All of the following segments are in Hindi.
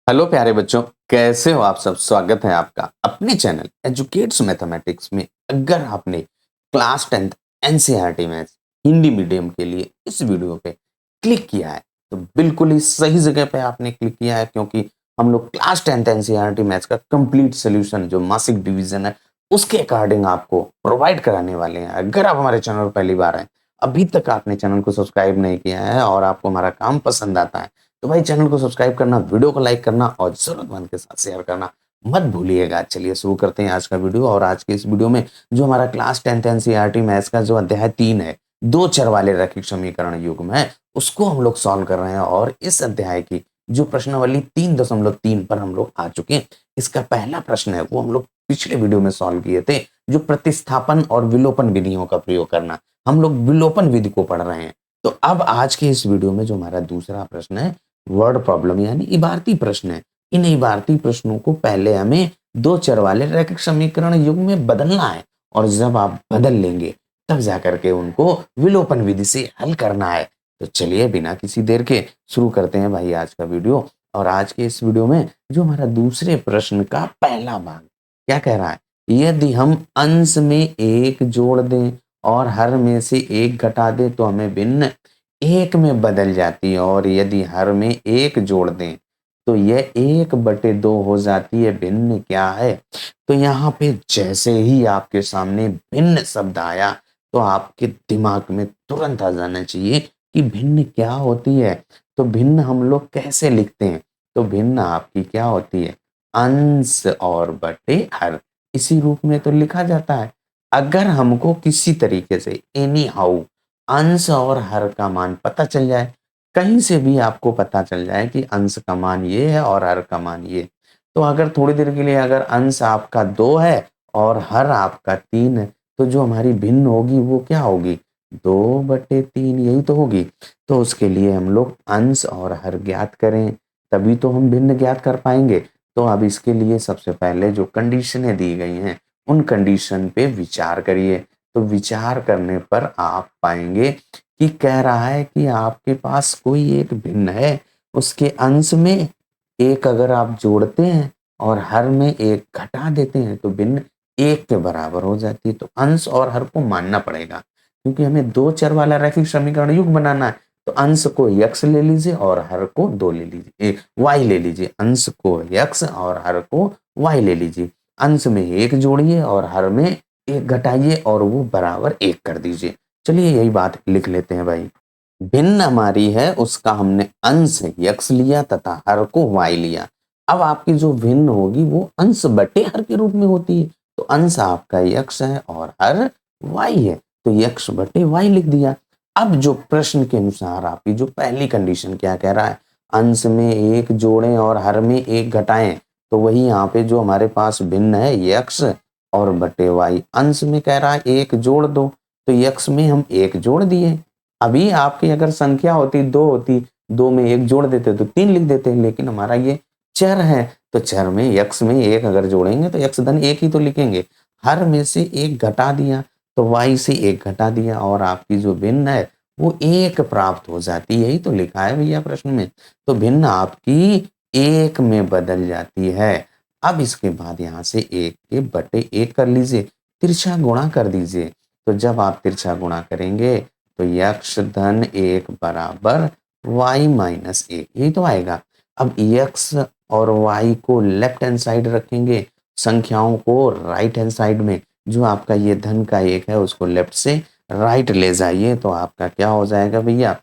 हेलो प्यारे बच्चों, कैसे हो आप सब। स्वागत है आपका अपने चैनल एजुकेट्स मैथमेटिक्स में। अगर आपने class 10th NCERT maths Hindi medium के लिए इस वीडियो पे क्लिक किया है तो बिल्कुल ही सही जगह पे आपने क्लिक किया है, क्योंकि हम लोग क्लास 10th एनसीईआरटी मैथ्स का कंप्लीट सोल्यूशन जो मासिक डिवीजन है उसके अकॉर्डिंग आपको प्रोवाइड कराने वाले हैं। अगर आप हमारे चैनल पर पहली बार आए, अभी तक आपने चैनल को सब्सक्राइब नहीं किया है और आपको हमारा काम पसंद आता है तो भाई चैनल को सब्सक्राइब करना, वीडियो को लाइक करना और जरूरतमंद के साथ शेयर करना मत भूलिएगा। चलिए शुरू करते हैं आज का वीडियो। और आज के इस वीडियो में जो हमारा क्लास 10th एनसीईआरटी मैथ्स का जो अध्याय 3 है, दो चर वाले रैखिक समीकरण युग्म है, उसको हम लोग सॉल्व कर रहे हैं। और इस अध्याय की जो प्रश्नावली 3.3 पर हम लोग आ चुके हैं। इसका पहला प्रश्न है वो हम लोग पिछले वीडियो में सॉल्व किए थे, जो प्रतिस्थापन और विलोपन विधियों का प्रयोग करना। हम लोग विलोपन विधि को पढ़ रहे हैं। तो अब आज के इस वीडियो में जो हमारा दूसरा प्रश्न है, वर्ड प्रॉब्लम यानी इबारती प्रश्न है। इन इबारती प्रश्नों को पहले हमें दो चर वाले रैखिक समीकरण युग्म में बदलना है, और जब आप बदल लेंगे तब जाकर के उनको विलोपन विधि से हल करना है। तो चलिए बिना किसी देर के शुरू करते हैं भाई आज का वीडियो। और आज के इस वीडियो में जो हमारा दूसरे प्रश्न का पहला भाग क्या कह रहा है, यदि हम अंश में एक जोड़ दें और हर में से एक घटा दें तो हमें भिन्न एक में बदल जाती है, और यदि हर में एक जोड़ दें तो यह 1/2 हो जाती है। भिन्न क्या है? तो यहाँ पे जैसे ही आपके सामने भिन्न शब्द आया तो आपके दिमाग में तुरंत आ जाना चाहिए कि भिन्न क्या होती है। तो भिन्न हम लोग कैसे लिखते हैं? तो भिन्न आपकी क्या होती है? अंश और बटे हर, इसी रूप में तो लिखा जाता है। अगर हमको किसी तरीके से एनी हाउ अंश और हर का मान पता चल जाए, कहीं से भी आपको पता चल जाए कि अंश का मान ये है और हर का मान ये, तो अगर थोड़ी देर के लिए अगर अंश आपका 2 है और हर आपका 3 है, तो जो हमारी भिन्न होगी वो क्या होगी? 2/3, यही तो होगी। तो उसके लिए हम लोग अंश और हर ज्ञात करें, तभी तो हम भिन्न ज्ञात कर पाएंगे। तो अब इसके लिए सबसे पहले जो कंडीशनें दी गई हैं उन कंडीशन पे विचार करिए। तो विचार करने पर आप पाएंगे कि कह रहा है कि आपके पास कोई एक भिन्न है, उसके अंश में एक अगर आप जोड़ते हैं और हर में एक घटा देते हैं तो भिन्न एक के बराबर हो जाती है। तो अंश और हर को मानना पड़ेगा, क्योंकि हमें दो चर वाला रैखिक समीकरण युग्म बनाना है। तो अंश को x ले लीजिए और हर को 2 ले लीजिए, y ले लीजिए। अंश को x और हर को y ले लीजिए। अंश में एक जोड़िए और हर में एक घटाइए और वो बराबर एक कर दीजिए। चलिए यही बात लिख लेते हैं भाई। भिन्न हमारी है उसका हमने अंश x लिया तथा हर को y लिया। अब आपकी जो भिन्न होगी वो अंश बटे हर के रूप में होती है। तो अंश आपका x है और हर y है, तो x बटे y लिख दिया। अब जो प्रश्न के अनुसार आपकी जो पहली कंडीशन क्या कह रहा है, अंश में एक जोड़ें और हर में एक घटाएं, तो वही यहाँ पे जो हमारे पास भिन्न है x और बटे y। अंश में कह रहा है एक जोड़ दो, तो x में हम एक जोड़ दिए। अभी आपकी अगर संख्या होती 2 होती, 2 में एक जोड़ देते तो 3 लिख देते, लेकिन हमारा ये चर है तो चर में x में एक अगर जोड़ेंगे तो x धन एक ही तो लिखेंगे। हर में से एक घटा दिया तो y से एक घटा दिया और आपकी जो भिन्न है वो एक प्राप्त हो जाती है। यही तो लिखा है भैया प्रश्न में। तो भिन्न आपकी एक में बदल जाती है। अब इसके बाद यहाँ से एक के बटे एक कर लीजिए, तिरछा गुणा कर दीजिए। तो जब आप तिरछा गुणा करेंगे तो x धन एक बराबर y माइनस एक, यही तो आएगा। अब x और y को लेफ्ट हैंड साइड रखेंगे, संख्याओं को राइट हैंड साइड में। जो आपका ये धन का एक है उसको लेफ्ट से राइट ले जाइए, तो आपका क्या हो जाएगा भैया?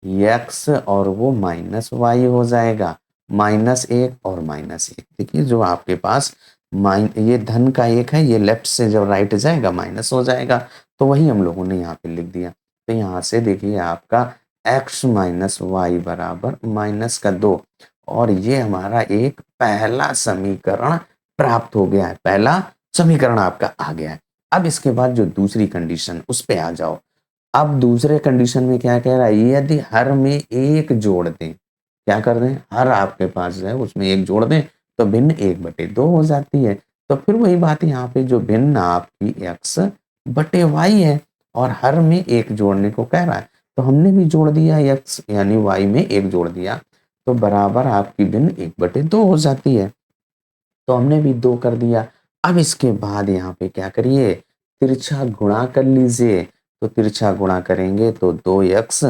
x और वो माइनस y हो जाएगा। माइनस एक और माइनस एक, देखिए जो आपके पास ये धन का एक है, ये लेफ्ट से जब राइट जाएगा माइनस हो जाएगा। तो वही हम लोगों ने यहाँ पे लिख दिया। तो यहाँ से देखिए आपका x माइनस वाई बराबर माइनस का 2, और ये हमारा एक पहला समीकरण प्राप्त हो गया है। पहला समीकरण आपका आ गया है। अब इसके बाद जो दूसरी कंडीशन उस पे आ जाओ। अब दूसरे कंडीशन में क्या कह रहा है, यदि हर में एक जोड़ दें, क्या कर दें? हर आपके पास है उसमें एक जोड़ दें तो भिन्न 1/2 हो जाती है। तो फिर वही बात यहाँ पे जो भिन्न आपकी x बटे y है और हर में एक जोड़ने को कह रहा है, तो हमने भी जोड़ दिया x यानी y में एक जोड़ दिया। तो बराबर आपकी भिन्न 1/2 हो जाती है। तो हमने भी 2 कर दिया। अब इसके बाद यहाँ पे क्या करिए, तिरछा गुणा कर लीजिए। तो तिरछा गुणा करेंगे तो 2x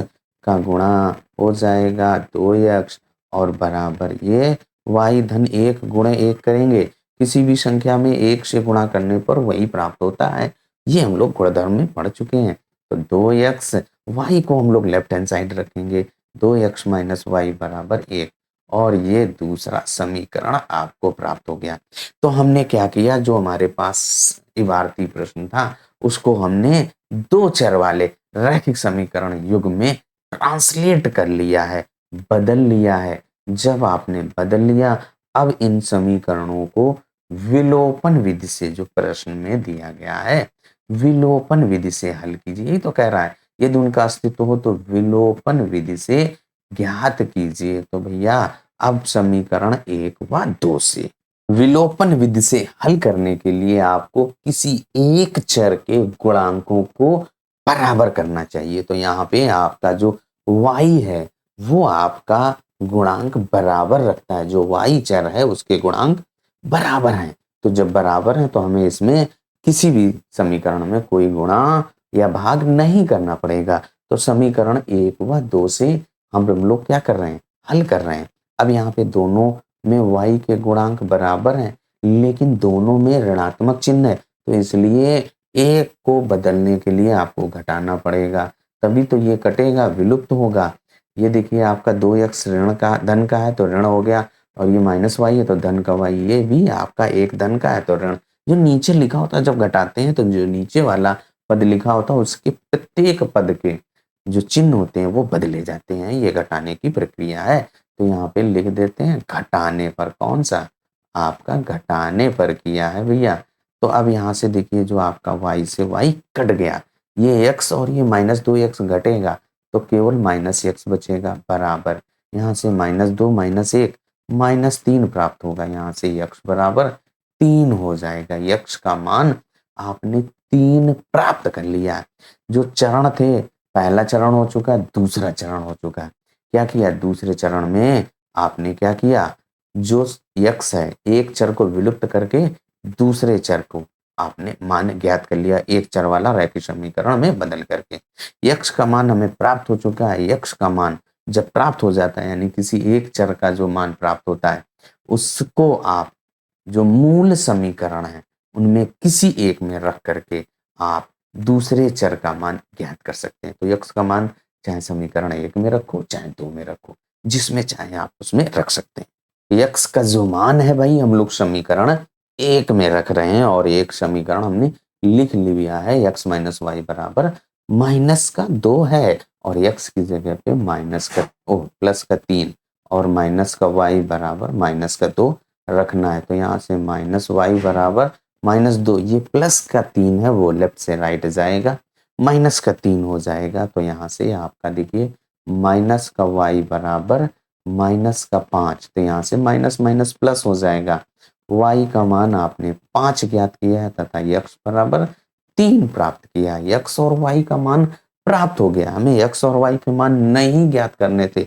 का गुणा हो जाएगा 2x और बराबर ये y धन 1 गुणे 1 करेंगे। किसी भी संख्या में 1 से गुणा करने पर वही प्राप्त होता है। ये हम लोग गुणधर्म में पढ़ चुके हैं। तो 2x, y को हम लोग लेफ्ट हैंड साइड रखेंगे। 2x माइनस वाई बराबर 1 और ये दूसरा समीकरण आपको प्राप्त हो गया। तो हमने क्या किया, जो हमारे पास इबारती प्रश्न था उसको हमने 2 चर वाले रैखिक समीकरण युग में ट्रांसलेट कर लिया है, बदल लिया है। जब आपने बदल लिया, अब इन समीकरणों को विलोपन विधि से, जो प्रश्न में दिया गया है, विलोपन विधि से हल कीजिए। यही तो कह रहा है, यदि उनका अस्तित्व हो तो विलोपन विधि से ज्ञात कीजिए। तो भैया अब समीकरण 1 व 2 से विलोपन विधि से हल करने के लिए आपको किसी एक चर के गुणांकों को बराबर करना चाहिए। तो यहाँ पे आपका जो y है वो आपका गुणांक बराबर रखता है। जो y चर है उसके गुणांक बराबर हैं। तो जब बराबर हैं तो हमें इसमें किसी भी समीकरण में कोई गुणा या भाग नहीं करना पड़ेगा। तो समीकरण 1 व 2 से हम लोग क्या कर रहे हैं, हल कर रहे हैं। अब यहाँ पे दोनों में y के गुणांक बराबर हैं, लेकिन दोनों में ऋणात्मक चिन्ह है। तो इसलिए एक को बदलने के लिए आपको घटाना पड़ेगा, तभी तो ये कटेगा, विलुप्त होगा। ये देखिए आपका 2x ऋण का धन का है तो ऋण हो गया, और ये माइनस वाई है तो धन का y, ये भी आपका एक धन का है तो ऋण। जो नीचे लिखा होता है जब घटाते हैं तो जो नीचे वाला पद लिखा होता है उसके प्रत्येक पद के जो चिन्ह होते हैं वो बदले जाते हैं। ये घटाने की प्रक्रिया है। तो यहाँ पे लिख देते हैं घटाने पर, कौन सा, आपका घटाने पर किया है भैया। तो अब यहाँ से देखिए जो आपका y से y कट गया, ये x और ये -2x घटेगा तो केवल -x बचेगा बराबर। यहाँ से -2 -1 -3 प्राप्त होगा। यहाँ से x बराबर 3 हो जाएगा। x का मान आपने 3 प्राप्त कर लिया। जो चरण थे, पहला चरण हो चुका है, दूसरा चरण हो चुका है। क्या किया, दूसरे चरण में आपने क्या किया, जो x है एक चर को विलुप्त करके दूसरे चर को आपने मान ज्ञात कर लिया, एक चर वाला रैखिक समीकरण में बदल करके। x का मान हमें प्राप्त हो चुका है। x का मान जब प्राप्त हो जाता है, यानी किसी एक चर का जो मान प्राप्त होता है, उसको आप जो मूल समीकरण है उनमें किसी एक में रख करके आप दूसरे चर का मान ज्ञात कर सकते हैं। तो x का मान चाहे समीकरण 1 में रखो चाहे 2 में रखो, जिसमें चाहे आप उसमें रख सकते हैं। x का जो मान है भाई, हम लोग समीकरण 1 में रख रहे हैं और एक समीकरण हमने लिख लिया है, x माइनस वाई बराबर -2 है और x की जगह पे प्लस का 3 और माइनस का y बराबर -2 रखना है। तो यहाँ से -y बराबर -2, ये प्लस का 3 है वो लेफ्ट से राइट जाएगा, माइनस का 3 हो जाएगा। तो यहाँ से आपका देखिए माइनस का y बराबर -5, तो यहाँ से माइनस माइनस प्लस हो जाएगा। y का मान आपने 5 ज्ञात किया है तथा x बराबर 3 प्राप्त किया। x और y का मान प्राप्त हो गया। हमें x और y के मान नहीं ज्ञात करने थे,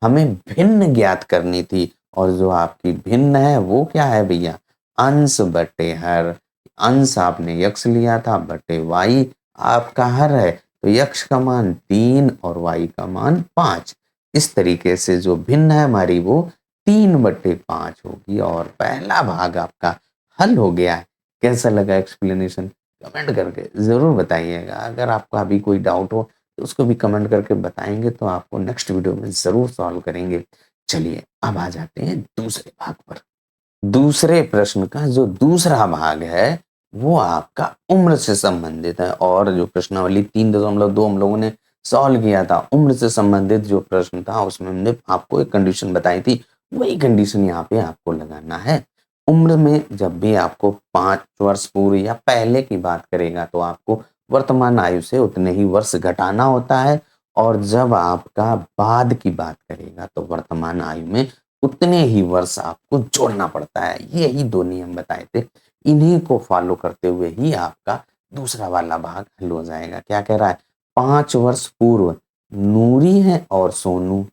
हमें भिन्न ज्ञात करनी थी। और जो आपकी भिन्न है वो क्या है भैया, अंश बटे हर। अंश आपने x लिया था बटे y आपका हर है। तो x का मान 3 और y का मान 5। इस तरीके से जो भिन्न है हमारी वो 3/5 होगी और पहला भाग आपका हल हो गया है। कैसा लगा एक्सप्लेनेशन, कमेंट करके जरूर बताइएगा। अगर आपका अभी कोई डाउट हो तो उसको भी कमेंट करके बताएंगे तो आपको नेक्स्ट वीडियो में जरूर सॉल्व करेंगे। चलिए अब आ जाते हैं दूसरे भाग पर। दूसरे प्रश्न का जो दूसरा भाग है वो आपका उम्र से संबंधित है। और जो प्रश्नावली 3.2 हम लोगों ने सॉल्व किया था, उम्र से संबंधित जो प्रश्न था उसमें हमने आपको एक कंडीशन बताई थी, वही कंडीशन यहाँ पे आपको लगाना है। उम्र में जब भी आपको 5 वर्ष पूर्व या पहले की बात करेगा तो आपको वर्तमान आयु से उतने ही वर्ष घटाना होता है, और जब आपका बाद की बात करेगा तो वर्तमान आयु में उतने ही वर्ष आपको जोड़ना पड़ता है। यही 2 नियम बताए थे, इन्हीं को फॉलो करते हुए ही आपका दूसरा वाला भाग हल हो जाएगा। क्या कह रहा है, 5 वर्ष पूर्व नूरी है और सोनू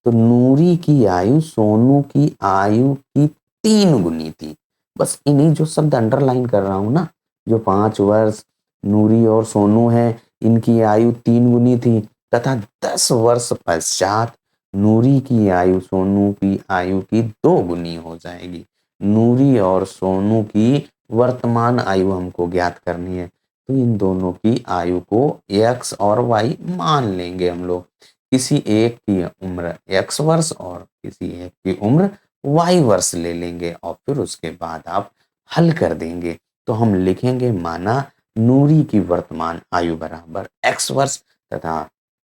तो नूरी की आयु सोनू की आयु की 3 गुनी थी। बस इन्हीं जो शब्द अंडरलाइन कर रहा हूँ ना, जो 5 वर्ष नूरी और सोनू है, इनकी आयु 3 गुनी थी तथा 10 वर्ष पश्चात नूरी की आयु सोनू की आयु की 2 गुनी हो जाएगी। नूरी और सोनू की वर्तमान आयु हमको ज्ञात करनी है, तो इन दोनों की आयु को x और y मान लेंगे हम लोग। किसी एक की उम्र x वर्ष और किसी एक की उम्र y वर्ष ले लेंगे और फिर उसके बाद आप हल कर देंगे। तो हम लिखेंगे माना नूरी की वर्तमान आयु बराबर x वर्ष तथा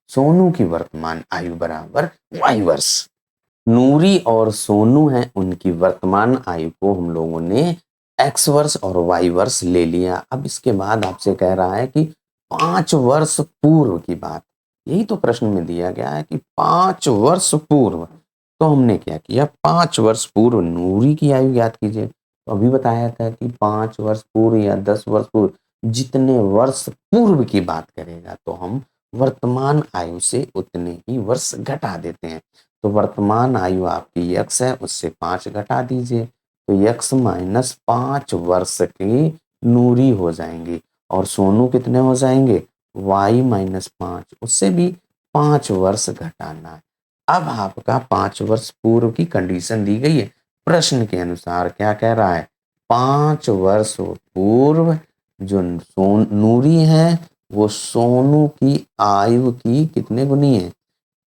सोनू की वर्तमान आयु बराबर y वर्ष। नूरी और सोनू हैं, उनकी वर्तमान आयु को हम लोगों ने x वर्ष और y वर्ष ले लिया। अब इसके बाद आपसे कह रहा है कि 5 वर्ष पूर्व की बात, यही तो प्रश्न में दिया गया है कि 5 वर्ष पूर्व। तो हमने क्या किया, 5 वर्ष पूर्व नूरी की आयु ज्ञात कीजिए। तो अभी बताया था कि 5 वर्ष पूर्व या 10 वर्ष पूर्व, जितने वर्ष पूर्व की बात करेगा तो हम वर्तमान आयु से उतने ही वर्ष घटा देते हैं। तो वर्तमान आयु आपकी x है, उससे 5 घटा दीजिए तो x माइनस 5 वर्ष की नूरी हो जाएंगी और सोनू कितने हो जाएंगे, y माइनस 5, उससे भी 5 वर्ष घटाना है। अब आपका 5 वर्ष पूर्व की कंडीशन दी गई है। प्रश्न के अनुसार क्या कह रहा है, 5 वर्ष पूर्व जो नूरी है वो सोनू की आयु की कितने गुनी है,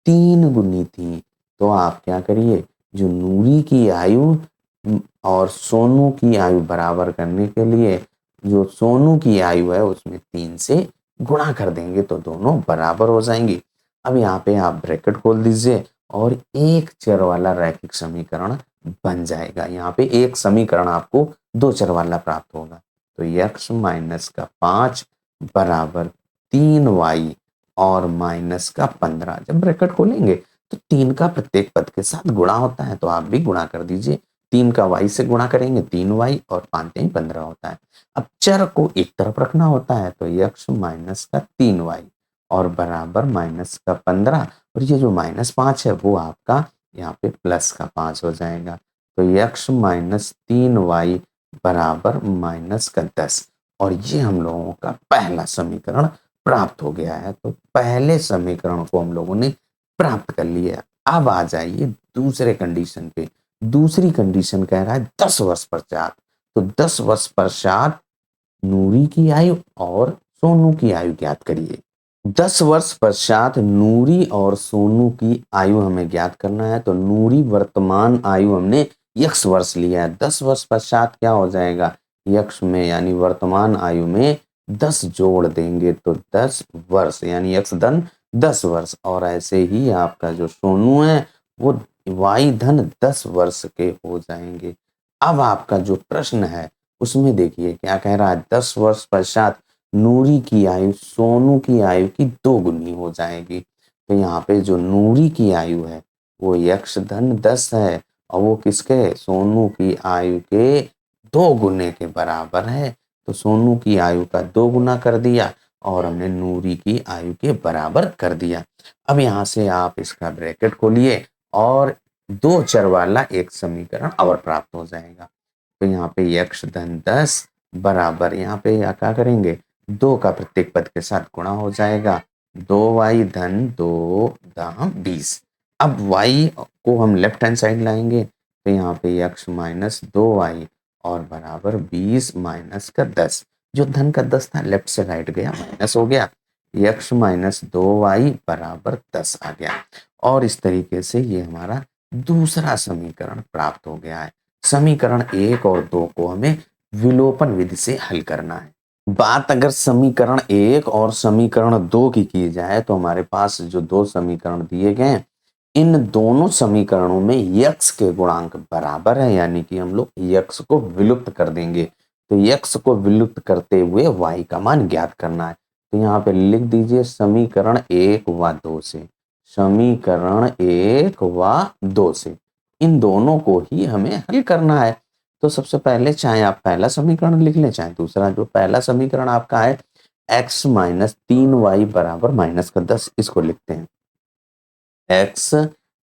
3 गुनी थी। तो आप क्या करिए, जो नूरी की आयु और सोनू की आयु बराबर करने के लिए जो सोनू की आयु है उसमें 3 से गुणा कर देंगे तो दोनों बराबर हो जाएंगी। अब यहाँ पे आप ब्रैकेट खोल दीजिए और एक चर वाला रैखिक समीकरण बन जाएगा। यहाँ पे एक समीकरण आपको 2 चर वाला प्राप्त होगा। तो x माइनस का 5 बराबर 3y और माइनस का 15। जब ब्रैकेट खोलेंगे तो 3 का प्रत्येक पद के साथ गुणा होता है, तो आप भी गुणा कर दीजिए। 3 का y से गुणा करेंगे 3y और 5 15 होता है। अब चर को एक तरफ रखना होता है तो x माइनस का 3y और बराबर माइनस का 15 और ये जो माइनस 5 है वो आपका यहाँ पे प्लस का 5 हो जाएगा। तो x माइनस 3y बराबर माइनस का 10 और ये हम लोगों का पहला समीकरण प्राप्त हो गया है। तो पहले समीकरण को हम लोगों ने प्राप्त कर लिया। अब आ जाइए दूसरे कंडीशन पे। दूसरी कंडीशन कह रहा है 10 वर्ष पश्चात। तो 10 वर्ष पश्चात नूरी की आयु और सोनू की आयु ज्ञात करिए। 10 वर्ष पश्चात नूरी और सोनू की आयु हमें ज्ञात करना है। तो नूरी वर्तमान आयु हमने x वर्ष लिया है। 10 वर्ष पश्चात क्या हो जाएगा, x में यानी वर्तमान आयु में 10 जोड़ देंगे तो 10 वर्ष यानी x धन 10 वर्ष और ऐसे ही आपका जो सोनू है वो y धन 10 वर्ष के हो जाएंगे। अब आपका जो प्रश्न है उसमें देखिए क्या कह रहा है, 10 वर्ष पश्चात नूरी की आयु सोनू की आयु की 2 गुनी हो जाएगी। तो यहाँ पे जो नूरी की आयु है वो x धन 10 है और वो किसके, सोनू की आयु के 2 गुने के बराबर है। तो सोनू की आयु का 2 गुना कर दिया और हमने नूरी की आयु के बराबर कर दिया। अब यहाँ से आप इसका ब्रैकेट खोलिए और 2 चर वाला एक समीकरण और प्राप्त हो जाएगा। तो यहाँ पे x धन 10 बराबर यहाँ पे क्या करेंगे, 2 का प्रत्येक पद के साथ गुणा हो जाएगा, 2y धन 2 दाम 20। अब y को हम लेफ्ट हैंड साइड लाएंगे तो यहाँ पे x माइनस 2y और बराबर 20 माइनस का 10। जो धन का 10 था लेफ्ट से राइट गया, माइनस हो गया, x माइनस 2y बराबर 10 आ गया। और इस तरीके से ये हमारा दूसरा समीकरण प्राप्त हो गया है। समीकरण 1 और 2 को हमें विलोपन विधि से हल करना है। बात अगर समीकरण 1 और समीकरण 2 की जाए तो हमारे पास जो 2 समीकरण दिए गए हैं इन दोनों समीकरणों में x के गुणांक बराबर है, यानी कि हम लोग x को विलुप्त कर देंगे। तो x को विलुप्त करते हुए y का मान ज्ञात करना है। तो यहाँ पे लिख दीजिए समीकरण 1 व 2 से, समीकरण 1 व 2 से इन दोनों को ही हमें हल करना है। तो सबसे पहले चाहे आप पहला समीकरण लिख लें चाहे दूसरा। जो पहला समीकरण आपका है x माइनस 3y बराबर माइनस का 10, इसको लिखते हैं। x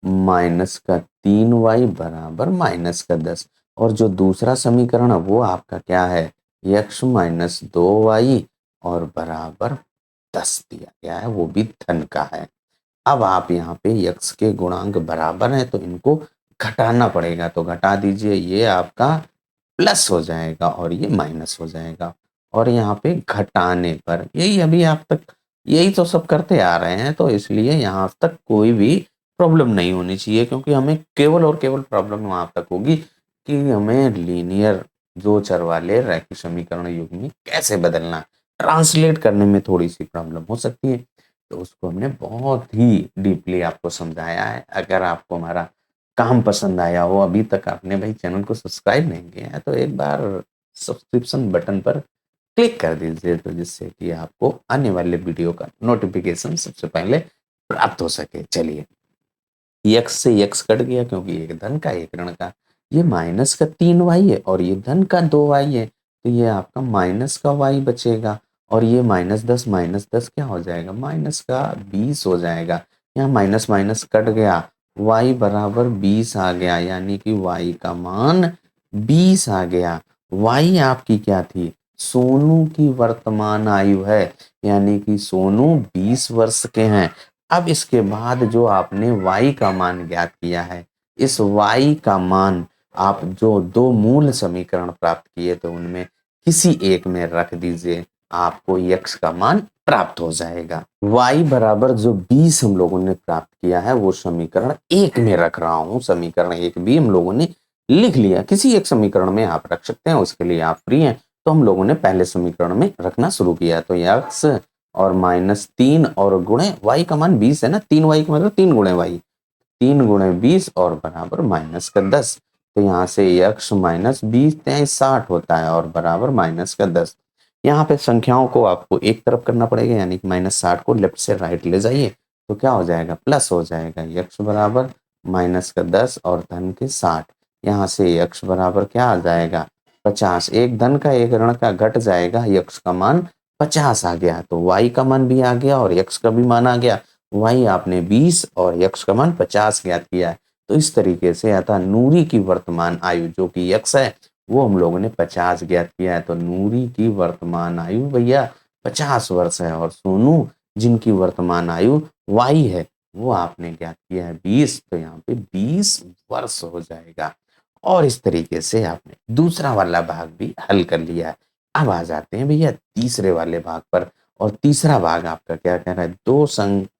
-3y बराबर -10। और जो दूसरा समीकरण है वो आपका क्या है, x - 2y और बराबर 10 दिया गया है, वो भी धन का है। अब आप यहाँ पे x के गुणांक बराबर हैं तो इनको घटाना पड़ेगा, तो घटा दीजिए, ये आपका प्लस हो जाएगा और ये माइनस हो जाएगा। और यहाँ पे घटाने पर यही अभी आप तक यही तो सब करते आ रहे हैं, तो इसलिए यहाँ तक कोई भी प्रॉब्लम नहीं होनी चाहिए, क्योंकि हमें केवल और केवल प्रॉब्लम वहाँ तक होगी कि हमें लीनियर दो चर वाले रैखिक समीकरण युग्म में कैसे बदलना, ट्रांसलेट करने में थोड़ी सी प्रॉब्लम हो सकती है, तो उसको हमने बहुत ही डीपली आपको समझाया है। अगर आपको हमारा काम पसंद आया हो, अभी तक आपने भाई चैनल को सब्सक्राइब नहीं किया है, तो एक बार सब्सक्रिप्शन बटन पर क्लिक कर दीजिए, तो जिससे कि आपको आने वाले वीडियो का नोटिफिकेशन सबसे पहले प्राप्त हो सके। चलिए, x से x कट गया क्योंकि एक धन का एक ऋण का, ये माइनस का 3y है और ये धन का 2y है, तो ये आपका माइनस का y बचेगा। और ये -10 क्या हो जाएगा, माइनस का 20 हो जाएगा। यहाँ माइनस माइनस कट गया, y बराबर 20 आ गया, यानी कि y का मान 20 आ गया। y आपकी क्या थी, सोनू की वर्तमान आयु है, यानी कि सोनू 20 वर्ष के हैं। अब इसके बाद जो आपने y का मान ज्ञात किया है, इस y का मान आप जो दो मूल समीकरण प्राप्त किए तो उनमें किसी एक में रख दीजिए, आपको x का मान प्राप्त हो जाएगा। y बराबर जो 20 हम लोगों ने प्राप्त किया है वो समीकरण एक में रख रहा हूं, समीकरण एक भी हम लोगों ने लिख लिया, किसी एक समीकरण में आप रख सकते हैं, उसके लिए आप फ्री हैं। तो हम लोगों ने पहले समीकरण में रखना शुरू किया, तो x और -3 और गुणे y का मान 20 है ना, 3y का मतलब 3 गुणे y, 3 गुणे 20 और बराबर -10। तो यहाँ से x -20 60 होता है और बराबर -10। यहाँ पे संख्याओं को आपको एक तरफ करना पड़ेगा, यानी कि -60 को लेफ्ट से राइट ले जाइए, तो क्या हो जाएगा, प्लस हो जाएगा। x बराबर -10 और धन के 60, यहाँ से x बराबर क्या आ जाएगा, 50। एक धन का एक ऋण का घट जाएगा, x का मान 50 आ गया, तो y का मान भी आ गया और x का भी मान आ गया। y आपने 20 और x का मान 50 ज्ञात किया है, तो इस तरीके से अतः नूरी की वर्तमान आयु जो कि x है वो हम लोगों ने 50 ज्ञात किया है, तो नूरी की वर्तमान आयु भैया 50 वर्ष है, और सोनू जिनकी वर्तमान आयु y है वो आपने ज्ञात किया है 20, तो यहाँ पे 20 वर्ष हो जाएगा। और इस तरीके से आपने दूसरा वाला भाग भी हल कर लिया है। अब आ जाते हैं भैया तीसरे वाले भाग पर, और तीसरा भाग आपका क्या कह रहा है, दो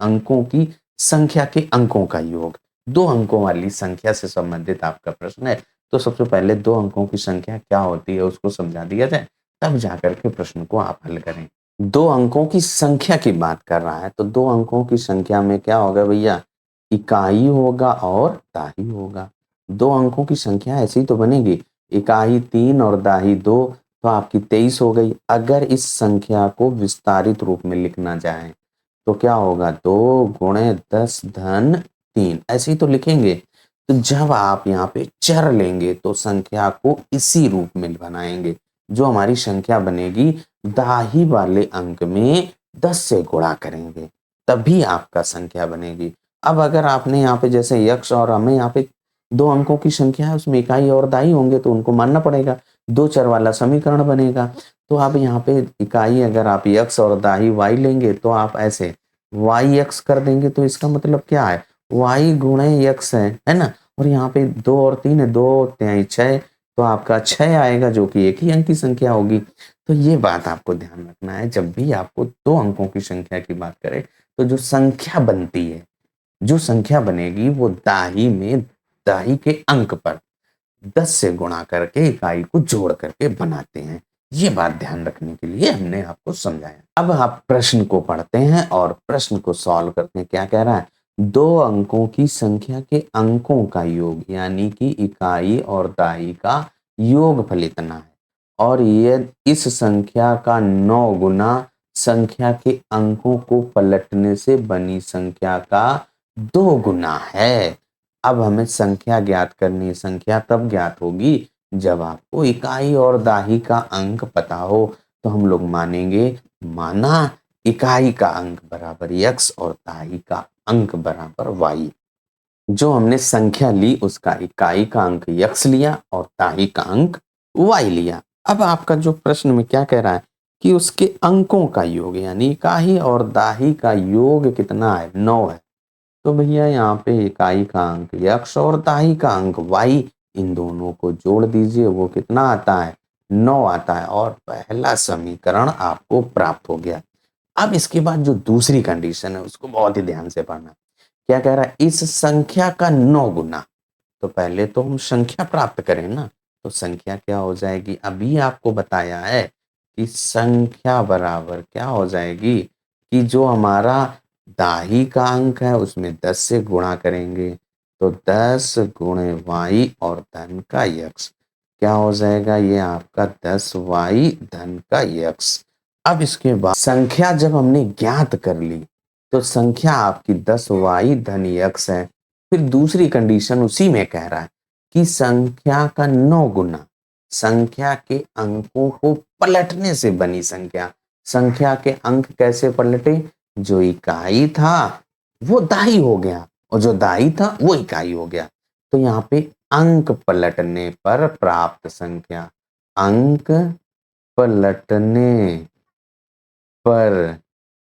अंकों की संख्या के अंकों का योग। दो अंकों वाली संख्या से संबंधित आपका प्रश्न है, तो सबसे पहले दो अंकों की संख्या क्या होती है उसको समझा दिया जाए, तब जाकर के प्रश्न को आप हल करें। दो अंकों की संख्या की बात कर रहा है, तो दो अंकों की संख्या में क्या होगा भैया, इकाई होगा और दाही होगा। दो अंकों की संख्या ऐसी तो बनेगी, इकाई 3 और दाही 2, तो आपकी 23 हो गई। अगर इस संख्या को विस्तारित रूप में लिखना चाहें तो क्या होगा, 2 गुणे 10 धन 3, ऐसे ही तो लिखेंगे। तो जब आप यहाँ पे चर लेंगे तो संख्या को इसी रूप में बनाएंगे, जो हमारी संख्या बनेगी दाही वाले अंक में 10 से गुणा करेंगे, तभी आपका संख्या बनेगी। अब अगर आपने यहाँ पे जैसे यक्ष और हमें यहाँ पे दो अंकों की संख्या है, उसमें इकाई और दाई होंगे तो उनको मानना पड़ेगा, दो चर वाला समीकरण बनेगा। तो आप यहाँ पे इकाई अगर आप यक्ष और दाई y लेंगे तो आप ऐसे y x कर देंगे, तो इसका मतलब क्या है, y गुणे x है ना। और यहाँ पे 2 और 3 है, 2 तिहाई 6, तो आपका 6 आएगा जो कि एक ही अंक की संख्या होगी। तो ये बात आपको ध्यान रखना है, जब भी आपको दो अंकों की संख्या की बात करें तो जो संख्या बनती है, जो संख्या बनेगी वो दाही के अंक पर 10 से गुणा करके इकाई को जोड़ करके बनाते हैं। ये बात ध्यान रखने के लिए हमने आपको समझाया। अब आप प्रश्न को पढ़ते हैं और प्रश्न को सॉल्व करते हैं। क्या कह रहा है, दो अंकों की संख्या के अंकों का योग, यानी कि इकाई और दाई का योगफल इतना है, और ये इस संख्या का 9 गुना संख्या के अंकों को पलटने से बनी संख्या का 2 गुना है। अब हमें संख्या ज्ञात करनी है, संख्या तब ज्ञात होगी जब आपको इकाई और दाही का अंक पता हो, तो हम लोग मानेंगे, माना इकाई का अंक बराबर x और दाही का अंक बराबर y। जो हमने संख्या ली उसका इकाई का अंक x लिया और दाही का अंक y लिया। अब आपका जो प्रश्न में क्या कह रहा है कि उसके अंकों का योग यानी इकाई और दाही का योग कितना है, 9 है। तो भैया यहाँ पे इकाई का अंक x और दाही का अंक y, इन दोनों को जोड़ दीजिए, वो कितना आता है, 9 आता है और पहला समीकरण आपको प्राप्त हो गया। अब इसके बाद जो दूसरी कंडीशन है उसको बहुत ही ध्यान से पढ़ना। क्या कह रहा है, इस संख्या का 9 गुना। तो पहले तो हम संख्या प्राप्त करें ना, तो संख्या क्या हो जाएगी, अभी आपको बताया है कि संख्या बराबर क्या हो जाएगी कि जो हमारा दाही का अंक है उसमें 10 से गुणा करेंगे, तो 10 गुणे y और धन का x क्या हो जाएगा, ये आपका 10y धन का x। अब इसके बाद संख्या जब हमने ज्ञात कर ली तो संख्या आपकी 10y धन x है। फिर दूसरी कंडीशन उसी में कह रहा है कि संख्या का 9 गुना, संख्या के अंकों को पलटने से बनी संख्या। संख्या के अंक कैसे पलटे, जो इकाई था वो दाई हो गया और जो दाई था वो इकाई हो गया। तो यहाँ पे अंक पलटने पर प्राप्त संख्या, अंक पलटने पर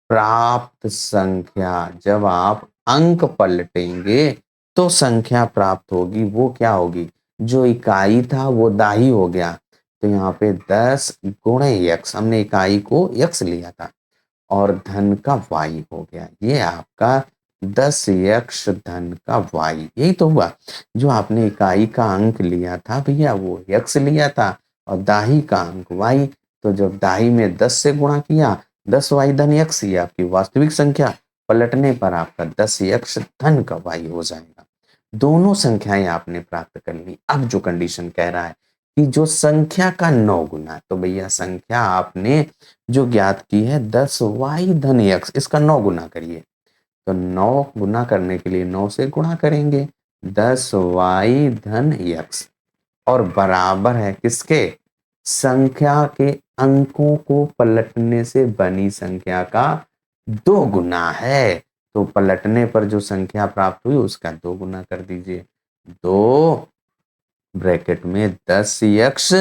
प्राप्त संख्या, जब आप अंक पलटेंगे तो संख्या प्राप्त होगी, वो क्या होगी, जो इकाई था वो दाही हो गया। तो यहाँ पे 10 गुणे x, हमने इकाई को x लिया था और धन का y हो गया, ये आपका 10x धन का y। यही तो हुआ, जो आपने इकाई का अंक लिया था भैया वो x लिया था और दाही का अंक y। तो जब दाही में 10 से गुणा किया, 10y धन x, ये आपकी वास्तविक संख्या, पलटने पर आपका 10x धन का y हो जाएगा। दोनों संख्याएं आपने प्राप्त कर ली। अब जो कंडीशन कह रहा है कि जो संख्या का 9 गुना है, तो भैया संख्या आपने जो ज्ञात की है 10y धन x, इसका 9 गुना करिए। तो 9 गुना करने के लिए 9 से गुणा करेंगे, 10y धन x और बराबर है किसके, संख्या के अंकों को पलटने से बनी संख्या का 2 गुना है। तो पलटने पर जो संख्या प्राप्त हुई उसका 2 गुना कर दीजिए, 2 ब्रैकेट में 10x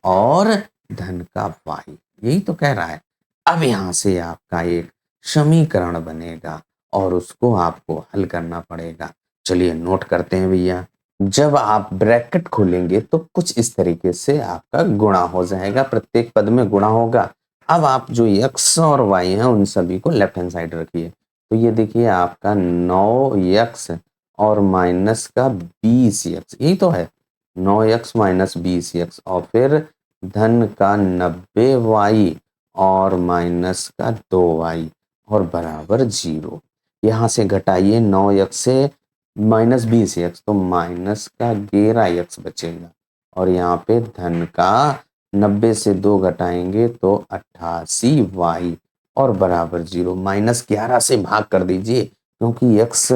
और धन का y, यही तो कह रहा है। अब यहां से आपका एक समीकरण बनेगा और उसको आपको हल करना पड़ेगा। चलिए नोट करते हैं भैया। जब आप ब्रैकेट खोलेंगे तो कुछ इस तरीके से आपका गुणा हो जाएगा, प्रत्येक पद में गुणा होगा। अब आप जो x और y हैं उन सभी को लेफ्ट हैंड साइड रखिए। तो ये देखिए आपका 9x और माइनस का 20x, यही तो है, 9x माइनस 20x और फिर धन का 90y और माइनस का 2y और बराबर 0। यहाँ से घटाइए 9x से माइनस 20x, तो माइनस का 11x बचेगा और यहाँ पे धन का 90 से 2 घटाएंगे तो 88y और बराबर 0। माइनस 11 से भाग कर दीजिए क्योंकि x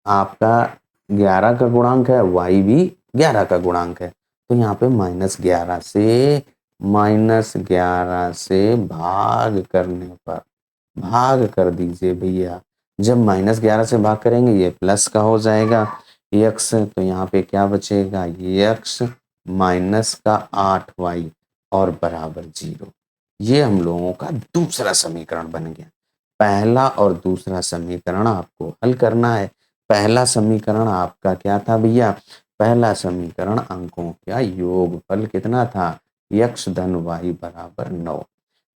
आपका 11 का गुणांक है, y भी 11 का गुणांक है। तो यहाँ पे माइनस 11 से भाग करने पर भाग कर दीजिए भैया। जब -11 से भाग करेंगे ये प्लस का हो जाएगा x, तो यहाँ पे क्या बचेगा, x माइनस का 8y और बराबर 0। ये हम लोगों का दूसरा समीकरण बन गया। पहला और दूसरा समीकरण आपको हल करना है। पहला समीकरण आपका क्या था भैया, पहला समीकरण अंकों का योगफल कितना था, x धन y बराबर 9।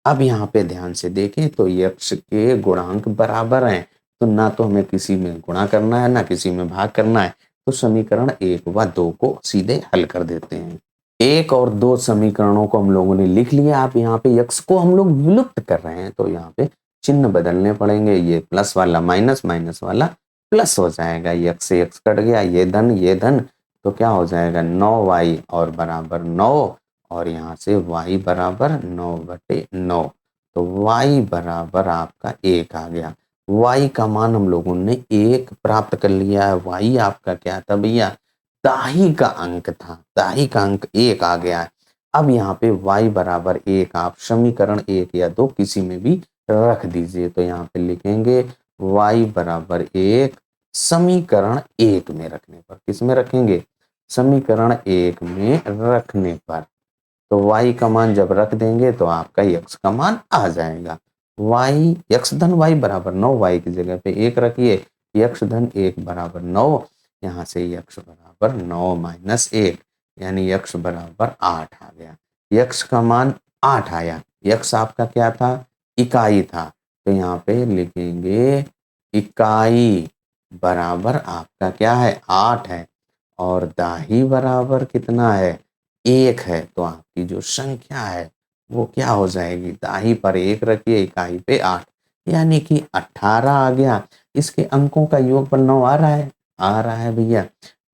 अब यहाँ पे ध्यान से देखें तो x के गुणांक बराबर हैं, तो ना तो हमें किसी में गुणा करना है ना किसी में भाग करना है। तो समीकरण 1 व 2 को सीधे हल कर देते हैं। 1 और 2 समीकरणों को हम लोगों ने लिख लिया। आप यहाँ पे x को हम लोग विलुप्त कर रहे हैं, तो यहाँ पे चिन्ह बदलने पड़ेंगे। ये प्लस वाला माइनस, माइनस वाला प्लस हो जाएगा। x से x कट गया, ये धन, तो क्या हो जाएगा 9y और बराबर 9 और यहाँ से y बराबर 9/9। तो y बराबर आपका 1 आ गया। y का मान हम लोगों ने 1 प्राप्त कर लिया है। y आपका क्या था भैया, दाही का अंक था, दाही का अंक 1 आ गया है। अब यहाँ पे y बराबर 1 आप समीकरण 1 या 2 किसी में भी रख दीजिए। तो यहाँ पे लिखेंगे y बराबर 1 समीकरण 1 में रखने पर, किस में रखेंगे? समीकरण 1 में रखने पर, तो y का मान जब रख देंगे तो आपका x का मान आ जाएगा। y x धन y बराबर 9, y की जगह पे 1 रखिए, x धन 1 बराबर 9, यहाँ से x बराबर 9 माइनस 1 यानी x बराबर 8 आ गया। x का मान 8 आया। x आपका क्या था? इकाई था, तो यहाँ पे लिखेंगे इकाई बराबर आपका क्या है? 8 है, और दाही बराबर कितना है? 1 है। तो आपकी जो संख्या है वो क्या हो जाएगी? दाही पर 1 रखिए, इकाई पे 8, यानी कि 18 आ गया। इसके अंकों का योगफल 9 आ रहा है? आ रहा है भैया।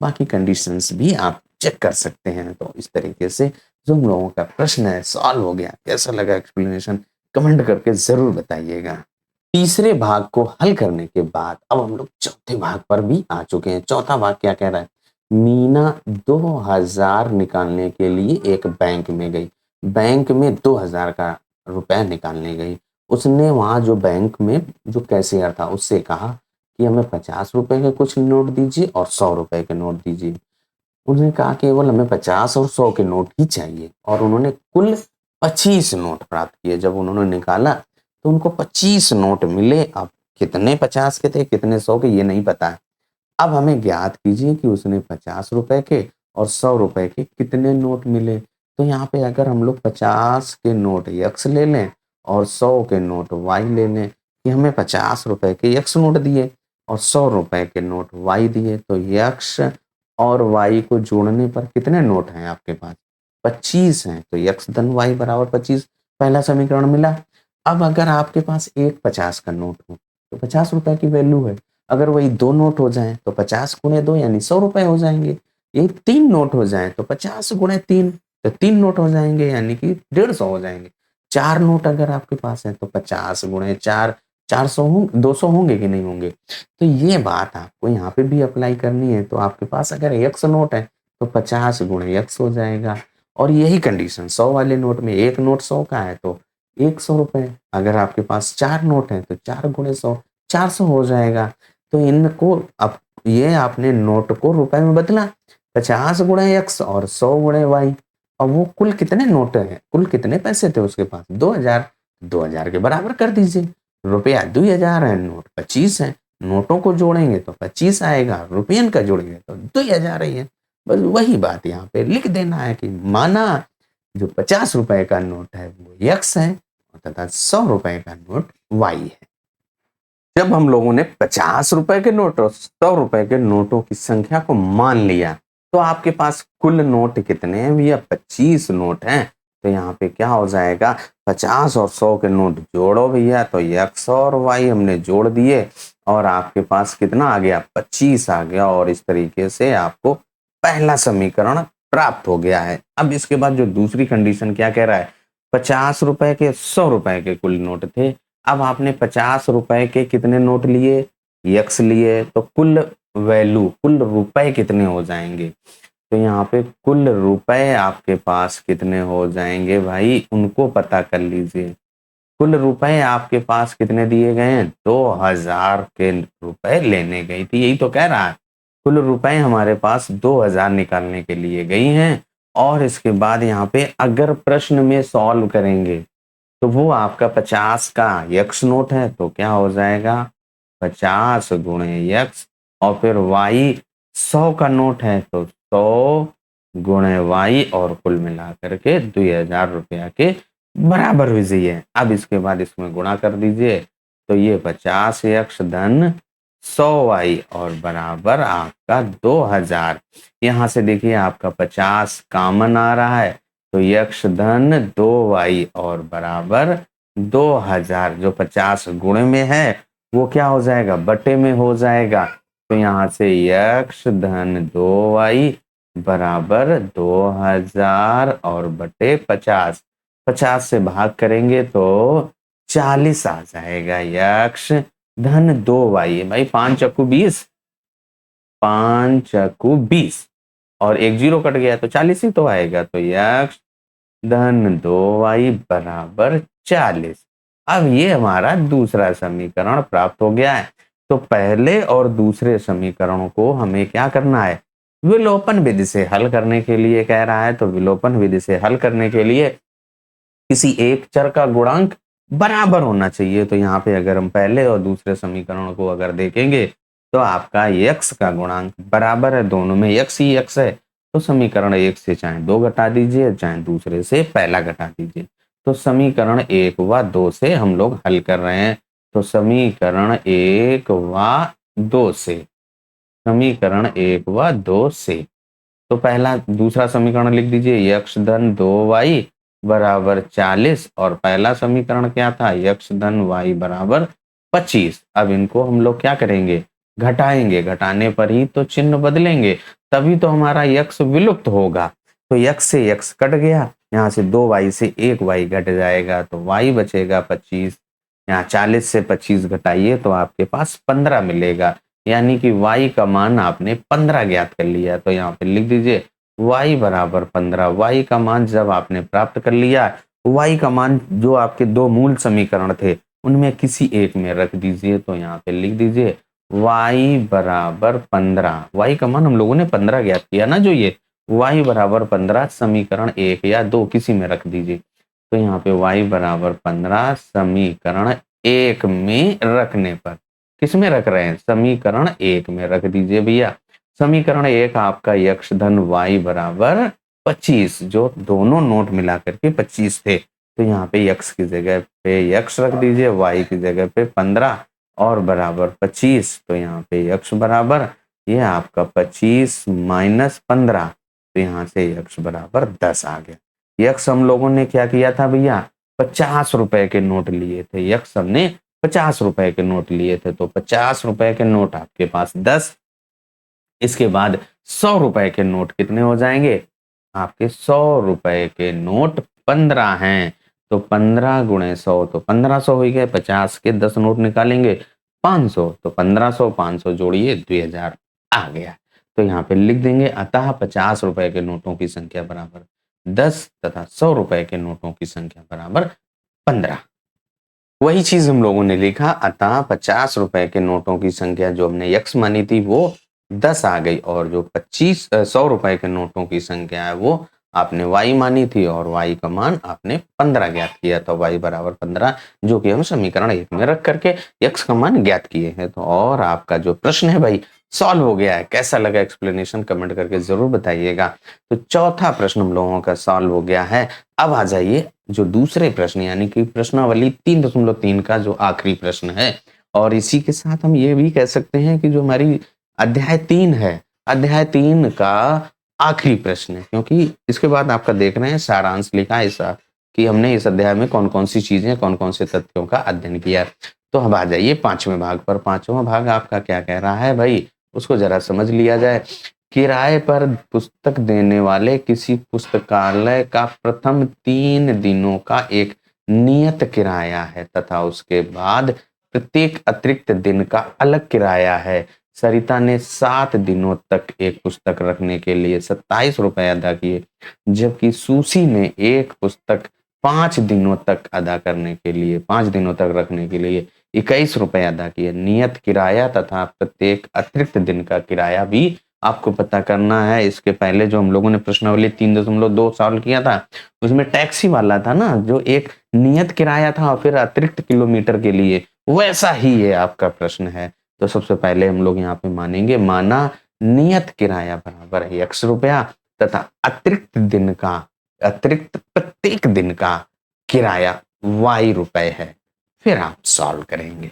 बाकी कंडीशंस भी आप चेक कर सकते हैं। तो इस तरीके से जो हम लोगों का प्रश्न है सॉल्व हो गया। कैसा लगा एक्सप्लेनेशन? कमेंट करके जरूर बताइएगा। तीसरे भाग को हल करने के बाद अब हम लोग चौथे भाग पर भी आ चुके हैं। चौथा भाग क्या कह रहा है? मीना 2000 निकालने के लिए एक बैंक में गई। बैंक में 2000 का रुपया निकालने गई। उसने वहां जो बैंक में जो कैशियर था उससे कहा कि हमें 50 रुपए के कुछ नोट दीजिए और 100 रुपए के नोट दीजिए। उन्होंने कहा केवल हमें 50 और 100 के नोट ही चाहिए, और उन्होंने कुल 25 नोट प्राप्त किए। जब उन्होंने निकाला तो उनको 25 नोट मिले। अब कितने 50 के थे कितने 100 के ये नहीं पता है। अब हमें ज्ञात कीजिए कि उसने 50 रुपए के और 100 रुपए के कितने नोट मिले। तो यहाँ पे अगर हम लोग 50 के नोट x ले लें और 100 के नोट y ले लें, कि हमें 50 रुपए के x नोट दिए और 100 रुपए के नोट y दिए, तो x और y को जोड़ने पर कितने नोट हैं आपके पास? 25 हैं। तो x धन y बराबर 25, पहला समीकरण मिला। अब अगर आपके पास एक 50 का नोट हो तो 50 रुपए की वैल्यू है। अगर वही 2 नोट हो जाएँ तो 50 गुणे 2 यानी 100 रुपए हो जाएँगे। यही 3 नोट हो जाएँ तो 50 गुणे 3, तो 3 नोट हो जाएँगे यानी कि 150 हो जाएँगे। 4 नोट अगर आपके पास है तो 50 गुणे 4, 400 होंगे, 200 होंगे कि नहीं होंगे? तो ये बात आपको यहाँ पे भी अप्लाई करनी है। तो आपके पास अगर x नोट है तो 50 गुणे x हो जाएगा, और यही कंडीशन 100 वाले नोट में, एक नोट 100 का है तो 100 रुपए। अगर आपके पास 4 नोट हैं तो 4 गुणे 100 400 हो जाएगा। तो इनको अब ये आपने नोट को रुपए में बदला, 50 गुणे x और 100 गुणे y। और वो कुल कितने नोट हैं? कुल कितने पैसे थे उसके पास? 2000। 2000 के बराबर कर दीजिए। रुपया 2000 है, नोट 25 है। नोटों को जोड़ेंगे तो 25 आएगा, रुपयन का जोड़ेंगे तो 2000 ही है। बस वही बात यहाँ पे लिख देना है कि माना जो 50 रुपए का नोट है वो x है तथा 100 रुपए का नोट y है। जब हम लोगों ने 50 रुपए के नोट और 100 रुपए के नोटों की संख्या को मान लिया, तो आपके पास कुल नोट कितने हैं भैया? 25 नोट हैं। तो यहाँ पे क्या हो जाएगा? 50 और 100 के नोट जोड़ो भैया, तो x और y हमने जोड़ दिए और आपके पास कितना आ गया? 25 आ गया। और इस तरीके से आपको पहला समीकरण प्राप्त हो गया है। अब इसके बाद जो दूसरी कंडीशन क्या कह रहा है? 50 रुपए के 100 रुपए के कुल नोट थे। अब आपने 50 रुपए के कितने नोट लिए? x लिए, तो कुल वैल्यू, कुल रुपए कितने हो जाएंगे? तो यहाँ पे कुल रुपए आपके पास कितने हो जाएंगे भाई? उनको पता कर लीजिए। कुल रुपए आपके पास कितने दिए गए हैं? 2000 के रुपए लेने गई थी, यही तो कह रहा है। कुल रुपए हमारे पास 2000 निकालने के लिए गई हैं। और इसके बाद यहाँ पे अगर प्रश्न में सॉल्व करेंगे तो वो आपका 50 का x नोट है, तो क्या हो जाएगा? 50 गुणे x, और फिर y 100 का नोट है तो 100 गुणे y, और कुल मिला करके 2000 रुपया के बराबर हुई है। अब इसके बाद इसमें गुणा कर दीजिए, तो ये 50x धन 100y और बराबर आपका 2000। यहाँ से देखिए आपका 50 कॉमन आ रहा है, तो x धन 2y और बराबर 2000। जो 50 गुणे में है वो क्या हो जाएगा? बटे में हो जाएगा। तो यहाँ से x धन 2y बराबर 2000 और बटे 50। 50 से भाग करेंगे तो 40 आ जाएगा। x धन 2y, भाई 5 चक्कू 20, 5 चक्कू 20, और एक जीरो कट गया तो 40 ही तो आएगा। तो x धन 2y बराबर 40। अब ये हमारा दूसरा समीकरण प्राप्त हो गया है। तो पहले और दूसरे समीकरणों को हमें क्या करना है, विलोपन विधि से हल करने के लिए कह रहा है। तो विलोपन विधि से हल करने के लिए किसी एक चर का गुणांक बराबर होना चाहिए। तो यहाँ पे अगर हम पहले और दूसरे समीकरण को अगर देखेंगे तो आपका x का गुणांक बराबर है, दोनों में x ही x है। तो समीकरण एक से चाहे 2 घटा दीजिए, चाहे दूसरे से पहला घटा दीजिए। तो समीकरण 1 व 2 से हम लोग हल कर रहे हैं। तो समीकरण 1 व 2 से, समीकरण 1 व 2 से तो पहला दूसरा समीकरण लिख दीजिए, x धन 2y बराबर 40 और पहला समीकरण क्या था, x धन y बराबर 25। अब इनको हम लोग क्या करेंगे, घटाएंगे, घटाने पर ही तो चिन्ह बदलेंगे, तभी तो हमारा x विलुप्त होगा। तो x से x कट गया, यहाँ से 2y से 1y घट जाएगा, तो y बचेगा 25। यहाँ 40 से 25 घटाइए तो आपके पास 15 मिलेगा, यानी कि y का मान आपने 15 ज्ञात कर लिया। तो यहाँ पे लिख दीजिए y बराबर 15। y का मान जब आपने प्राप्त कर लिया, y का मान जो आपके दो मूल समीकरण थे उनमें किसी एक में रख दीजिए। तो यहाँ पे लिख दीजिए y बराबर 15। y का मान हम लोगों ने 15 ज्ञात किया ना, जो ये y बराबर 15 समीकरण 1 या 2 किसी में रख दीजिए। तो यहाँ पे y बराबर 15 समीकरण 1 में रखने पर, किस में रख रहे हैं, समीकरण 1 में रख दीजिए भैया। समीकरण 1 आपका x धन y बराबर 25, जो दोनों नोट मिला करके 25 थे। तो यहाँ पे x की जगह पे x रख दीजिए, y की जगह पे 15 और बराबर 25। तो यहाँ पे x बराबर ये आपका 25 माइनस 15, तो यहाँ से x बराबर 10 आ गया। x हम लोगों ने क्या किया था भैया, 50 रुपए के नोट लिए थे। x हमने 50 रुपए के नोट लिए थे, तो 50 रुपए के नोट आपके पास 10। इसके बाद 100 रुपए के नोट कितने हो जाएंगे, आपके 100 रुपए के नोट 15 हैं। तो 15 गुणे 100 तो 1500 हो गए। 50 के 10 नोट निकालेंगे 500, तो 1500 500 जोड़िए 2000 आ गया। तो यहाँ पे लिख देंगे अतः 50 रुपए के नोटों की संख्या बराबर 10 तथा 100 रुपए के नोटों की संख्या बराबर 15। वही चीज हम लोगों ने लिखा, अतः 50 रुपए के नोटों की संख्या जो हमने x मानी थी वो 10 आ गई, और जो 100 रुपए के नोटों की संख्या है वो आपने y मानी थी और y का मान आपने 15 ज्ञात किया था। y बराबर 15, जो कि हम समीकरण 1 में रख करके x का मान ज्ञात किए हैं। तो और आपका जो प्रश्न है भाई सॉल्व हो गया है। कैसा लगा एक्सप्लेनेशन कमेंट करके जरूर बताइएगा। तो चौथा प्रश्न हम लोगों का सॉल्व हो गया है। अब आ जाइए जो दूसरे प्रश्न यानी कि प्रश्नावली 3.3 का जो आखिरी प्रश्न है, और इसी के साथ हम ये भी कह सकते हैं कि जो हमारी अध्याय 3 है, अध्याय 3 का आखिरी प्रश्न है, क्योंकि इसके बाद आपका देख रहे हैं सारांश लिखा है ऐसा कि हमने इस अध्याय में कौन कौन सी चीजें, कौन कौन से तथ्यों का अध्ययन किया। तो अब आ जाइए 5वें भाग पर। 5वां भाग आपका क्या कह रहा है भाई, उसको जरा समझ लिया जाए। किराए पर पुस्तक देने वाले किसी पुस्तकालय का प्रथम 3 दिनों का एक नियत किराया है तथा उसके बाद प्रत्येक अतिरिक्त दिन का अलग किराया है। सरिता ने 7 दिनों तक एक पुस्तक रखने के लिए 27 रुपए अदा किए, जबकि सुशी ने एक पुस्तक 5 दिनों तक अदा करने के लिए, 5 दिनों तक रखने के लिए 21 रुपए अदा किए। नियत किराया तथा प्रत्येक अतिरिक्त दिन का किराया भी आपको पता करना है। इसके पहले जो हम लोगों ने प्रश्नावली 3.2 सॉल्व किया था उसमें टैक्सी वाला था ना, जो एक नियत किराया था और फिर अतिरिक्त किलोमीटर के लिए, वैसा ही ये आपका प्रश्न है। तो सबसे पहले हम लोग यहाँ पे मानेंगे, माना नियत किराया बराबर है x रुपया तथा अतिरिक्त दिन का, अतिरिक्त प्रत्येक दिन का किराया y रुपए है। फिर आप सॉल्व करेंगे।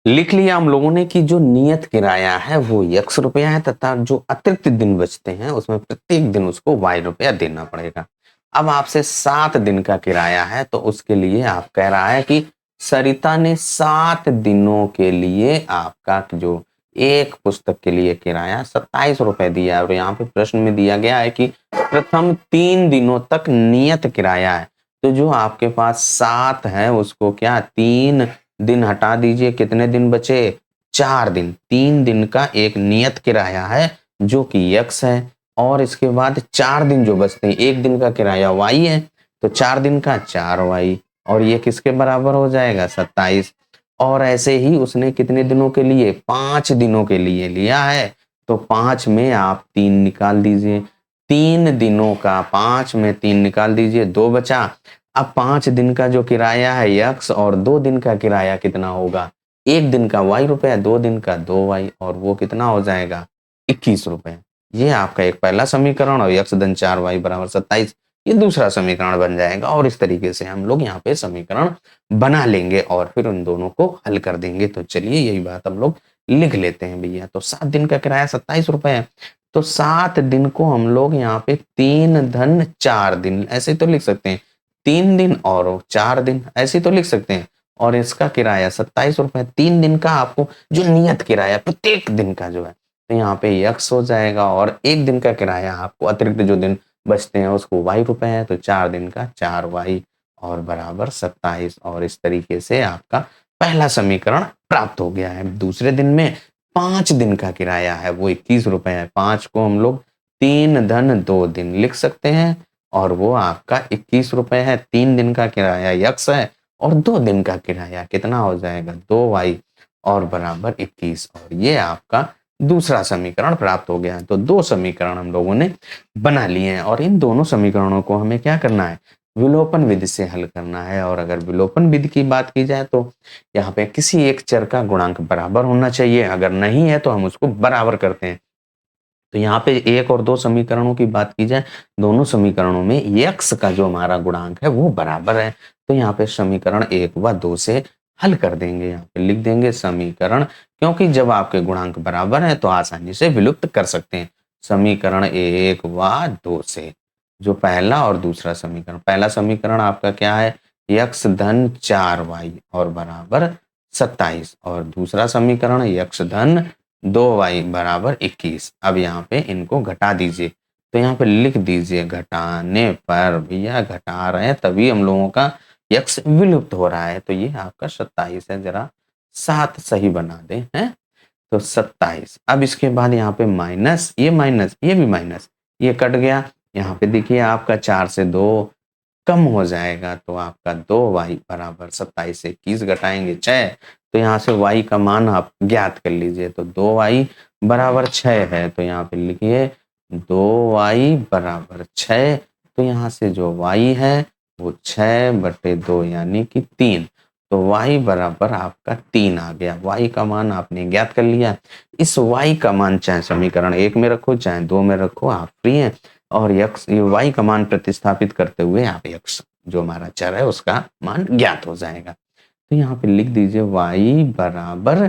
लिख लिया हम लोगों ने कि जो नियत किराया है वो x रुपया है तथा जो अतिरिक्त दिन बचते हैं उसमें प्रत्येक दिन उसको y रुपया देना पड़ेगा। अब आपसे 7 दिन का किराया है, तो उसके लिए आप कह रहा है कि सरिता ने 7 दिनों के लिए आपका जो एक पुस्तक के लिए किराया 27 रुपए दिया है, और यहाँ पे प्रश्न में दिया गया है कि प्रथम 3 दिनों तक नियत किराया है। तो जो आपके पास 7 है उसको क्या 3 दिन हटा दीजिए, कितने दिन बचे, 4 दिन। 3 दिन का एक नियत किराया है जो कि x है, और इसके बाद 4 दिन जो बचते हैं, एक दिन का किराया y है, तो 4 दिन का 4y, और ये किसके बराबर हो जाएगा 27। और ऐसे ही उसने कितने दिनों के लिए, 5 दिनों के लिए लिया है। तो 5 में आप 3 निकाल दीजिए। 3 दिनों का 5 में 3 निकाल दीजिए, 2 बचा। अब 5 दिन का जो किराया है यक्स और 2 दिन का किराया कितना होगा? 1 दिन का वाई रुपए, 2 दिन का 2 वाई, और वो कितना हो जाएगा? 21 रुपए। ये आपका एक पहला समीकरण, और यक्स धन 4 वाई बराबर 27, ये दूसरा समीकरण बन जाएगा। और इस तरीके से हम लोग यहाँ पे समीकरण बना लेंगे और फिर उन दोनों को हल कर देंगे। तो चलिए यही बात हम लोग लिख लेते हैं भैया। तो 7 दिन का किराया 27 रुपए है। तो 7 दिन को हम लोग यहाँ पे 3 धन 4 दिन ऐसे तो लिख सकते हैं। 3 दिन और 4 दिन ऐसे तो लिख सकते हैं। और इसका किराया 27 रुपए। 3 दिन का आपको जो नियत किराया प्रत्येक दिन का जो है, तो यहाँ पे यक्स हो जाएगा। और 1 दिन का किराया आपको अतिरिक्त जो दिन बचते हैं उसको वाई रुपए है। तो 4 दिन का 4 वाई और बराबर 27। और इस तरीके से आपका पहला समीकरण प्राप्त हो गया है। दूसरे दिन में 5 दिन का किराया है, वो 21 रुपए है। 5 को हम लोग 3 धन 2 दिन लिख सकते हैं और वो आपका 21 रुपए है। 3 दिन का किराया यक्स है और 2 दिन का किराया कितना हो जाएगा? 2 वाई और बराबर 21। और ये आपका दूसरा समीकरण प्राप्त हो गया है। तो 2 समीकरण हम लोगों ने बना लिए हैं और इन दोनों समीकरणों को हमें क्या करना है? विलोपन विधि से हल करना है। और अगर विलोपन विधि की बात की जाए तो यहाँ पे किसी एक चर का गुणांक बराबर होना चाहिए। अगर नहीं है तो हम उसको बराबर करते हैं। तो यहाँ पे 1 और 2 समीकरणों की बात की जाए, दोनों समीकरणों में यक्स का जो हमारा गुणांक है वो बराबर है। तो यहाँ पे समीकरण 1 व 2 से हल कर देंगे। यहाँ पे लिख देंगे समीकरण, क्योंकि जब आपके गुणांक बराबर है तो आसानी से विलुप्त कर सकते हैं। समीकरण 1 व 2 से जो पहला और दूसरा समीकरण, पहला समीकरण आपका क्या है? यक्स धन 4 वाई और बराबर 27। और दूसरा समीकरण यक्स धन 2 वाई बराबर 21। अब यहाँ पे इनको घटा दीजिए। तो यहाँ पे लिख दीजिए घटाने पर, भैया घटा रहे हैं तभी हम लोगों का यक्स विलुप्त हो रहा है। तो ये आपका 27 है, जरा 7 सही बना दें हैं। तो 27। अब इसके बाद यहाँ पे माइनस, ये भी माइनस, ये कट गया। यहाँ पे देखिए आपका 4 से 2 कम हो जाएगा। तो आपका 2 वाई बराबर 27 से 21 घटाएंगे 6। तो यहाँ से y का मान आप ज्ञात कर लीजिए। तो 2 वाई बराबर 6 है। तो यहाँ पे लिखिए 2 वाई बराबर 6। तो यहाँ से जो y है वो 6/2 यानी कि 3। तो y बराबर आपका 3 आ गया। y का मान आपने ज्ञात कर लिया। इस y का मान चाहे समीकरण 1 में रखो चाहे 2 में रखो, आप फ्री हैं। और यक्स ये y का मान प्रतिस्थापित करते हुए आप यक्स जो हमारा चर है उसका मान ज्ञात हो जाएगा। तो यहाँ पे लिख दीजिए y बराबर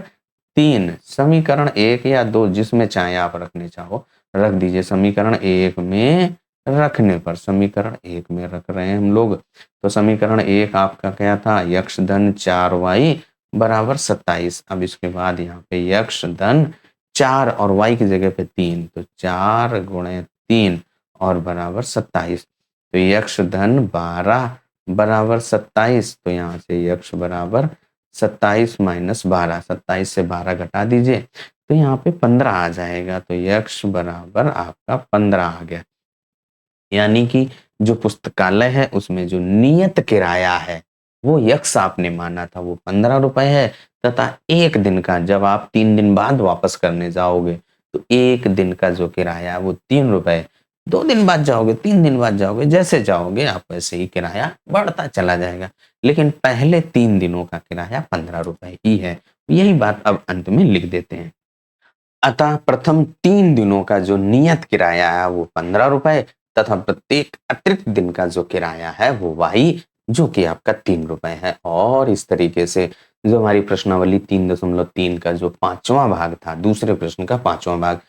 3। समीकरण 1 या 2 जिसमें चाहे आप रखने चाहो रख दीजिए। समीकरण 1 में रखने पर, समीकरण 1 में रख रहे हैं हम लोग। तो समीकरण 1 आपका क्या था? यक्स धन 4 वाई बराबर 27। अब इसके बाद यहाँ पे यक्स धन 4 और y की जगह पे 3। तो 4 गुणे 3 और बराबर 27। तो यक्स धन 12 बराबर 27। तो यहाँ से यक्स बराबर 27 माइनस 12, 27 से 12 घटा दीजिए तो यहाँ पे 15 आ जाएगा। तो यक्स बराबर आपका 15 आ गया। यानी कि जो पुस्तकालय है उसमें जो नियत किराया है वो यक्स आपने माना था वो 15 रुपए है, तथा 1 दिन का जब आप 3 दिन बाद वापस करने जाओगे तो 1 दिन का जो किराया है वो 3 रुपए। 2 दिन बाद जाओगे, 3 दिन बाद जाओगे, जैसे जाओगे आप वैसे ही किराया बढ़ता चला जाएगा। लेकिन पहले 3 दिनों का किराया 15 रुपए ही है। यही बात अब अंत में लिख देते हैं। अतः प्रथम 3 दिनों का जो नियत किराया है वो 15 रुपए, तथा प्रत्येक अतिरिक्त दिन का जो किराया है वो वाई जो कि आपका 3 रुपए है। और इस तरीके से जो हमारी प्रश्नावली 3.3 का जो 5वां भाग था, दूसरे प्रश्न का 5वां भाग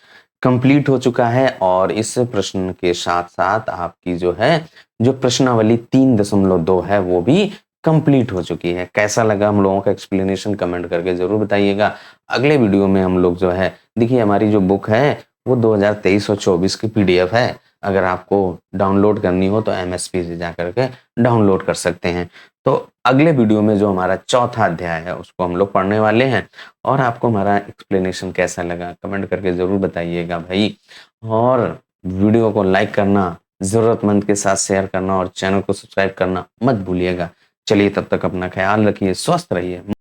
कंप्लीट हो चुका है। और इस प्रश्न के साथ साथ आपकी जो है जो प्रश्नावली 3.2 है वो भी कंप्लीट हो चुकी है। कैसा लगा हम लोगों का एक्सप्लेनेशन कमेंट करके जरूर बताइएगा। अगले वीडियो में हम लोग जो है, देखिए हमारी जो बुक है वो 2023 और 24 की पीडीएफ है। अगर आपको डाउनलोड करनी हो तो एमएसपी से जाकर के डाउनलोड कर सकते हैं। तो अगले वीडियो में जो हमारा चौथा अध्याय है उसको हम लोग पढ़ने वाले हैं। और आपको हमारा एक्सप्लेनेशन कैसा लगा कमेंट करके जरूर बताइएगा भाई। और वीडियो को लाइक करना, जरूरतमंद के साथ शेयर करना और चैनल को सब्सक्राइब करना मत भूलिएगा। चलिए तब तक अपना ख्याल रखिए, स्वस्थ रहिए।